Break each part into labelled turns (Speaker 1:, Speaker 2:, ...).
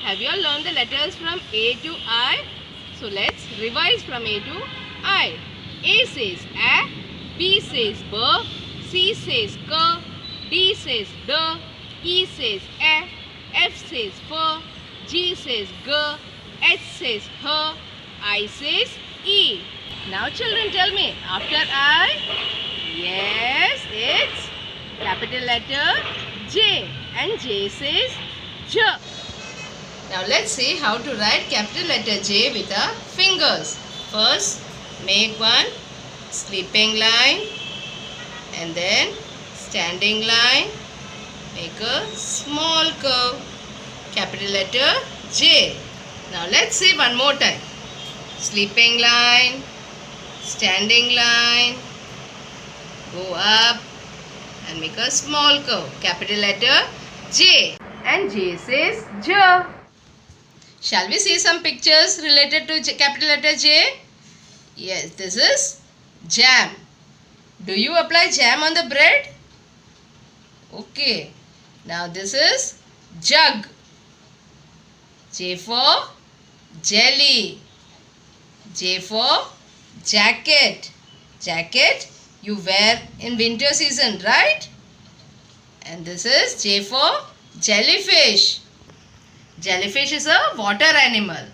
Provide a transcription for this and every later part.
Speaker 1: have you all learned the letters from A to I? So let's revise from A to I. A says A, B says B, C says K, D says D, E says A, F says F, G says G, H says H, I says E. Now children, tell me, after I? Yes, it's capital letter J, and J says J. Now let's see how to write capital letter J with our fingers. First, make one sleeping line and then standing line. Make a small curve. Capital letter J. Now let's see one more time. Sleeping line, standing line, go up and make a small curve. Capital letter J. And J says J. Shall we see some pictures related to capital letter J? Yes, this is jam. Do you apply jam on the bread? Okay. Now this is jug. J for jelly. J for jacket. Jacket you wear in winter season, right? And this is J for jellyfish. Jellyfish is a water animal.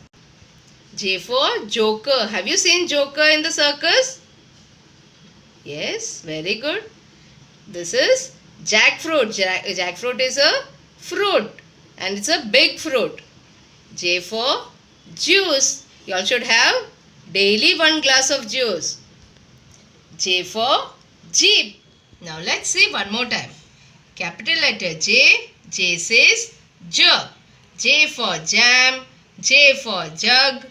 Speaker 1: J for joker. Have you seen Joker in the circus? Yes, very good. This is jackfruit. Jackfruit is a fruit and it's a big fruit. J for juice. You all should have daily 1 glass of juice. J for jeep. Now let's see one more time. Capital letter J. J says J. J for jam. J for jug.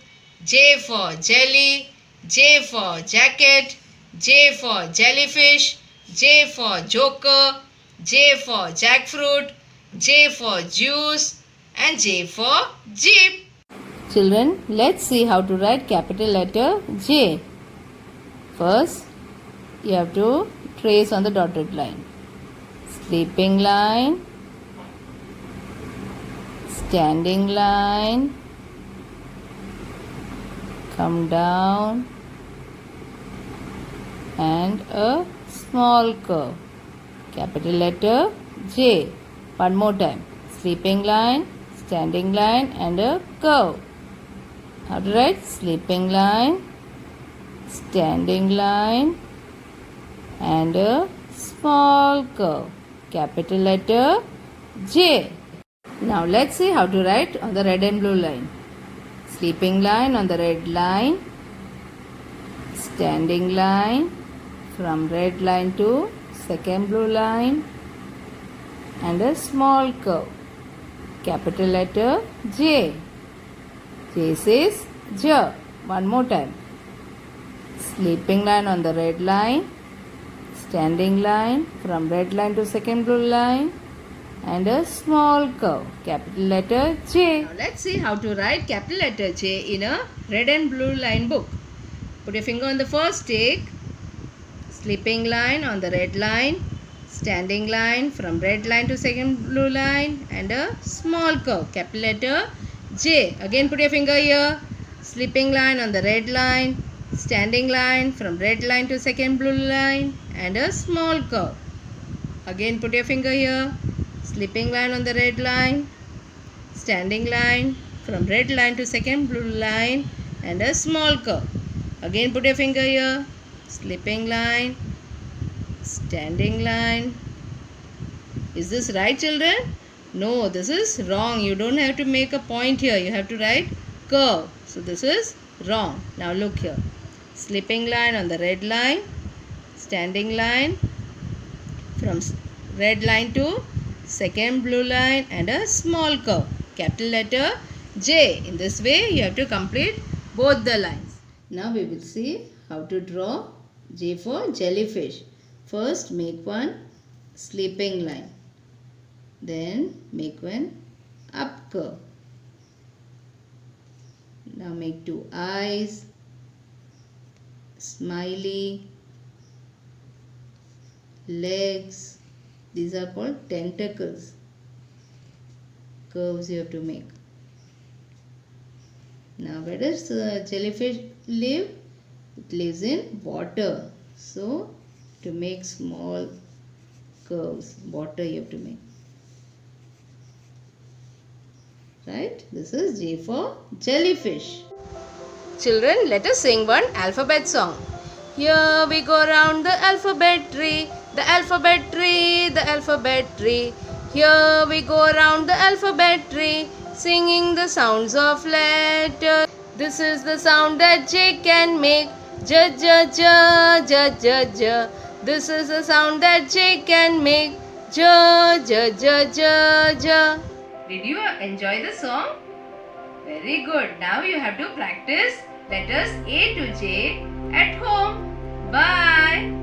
Speaker 1: J for jelly. J for jacket. J for jellyfish. J for joker. J for jackfruit. J for juice. And J for jeep. Children, let's see how to write capital letter J. First, you have to trace on the dotted line. Sleeping line, standing line, come down and a small curve. Capital letter J. One more time. Sleeping line, standing line and a curve. How to write? Sleeping line, standing line and a small curve. Capital letter J. Now let's see how to write on the red and blue line. Sleeping line on the red line, standing line from red line to second blue line and a small curve. Capital letter J. J says J. One more time. Sleeping line on the red line, standing line from red line to second blue line and a small curve. Capital letter J. Now let's see how to write capital letter J in a red and blue line book. Put your finger on the first tick. Sleeping line on the red line, standing line from red line to second blue line and a small curve. Capital letter J. Again put your finger here. Sleeping line on the red line, standing line from red line to second blue line and a small curve. Again put your finger here. Sleeping line on the red line, standing line from red line to second blue line and a small curve. Again put your finger here. Sleeping line, standing line. Is this right, children? No, this is wrong. You don't have to make a point here. You have to write curve. So this is wrong. Now look here. Sleeping line on the red line, standing line from red line to second blue line and a small curve. Capital letter J. In this way you have to complete both the lines. Now we will see how to draw J for jellyfish. First make one sleeping line. Then make one up curve. Now make two eyes, smiley, legs. These are called tentacles. Curves you have to make.
Speaker 2: Now where does jellyfish live? It lives in water. So to make small curves, water you have to make. Right? This is J for jellyfish.
Speaker 1: Children, let us sing one alphabet song. Here we go round the alphabet tree, the alphabet tree, the alphabet tree. Here we go round the alphabet tree, singing the sounds of letters. This is the sound that J can make. J, J, J, J, J, J. This is the sound that J can make. J, J, J, J, J. Did you enjoy the song? Very good. Now you have to practice letters A to J at home. Bye.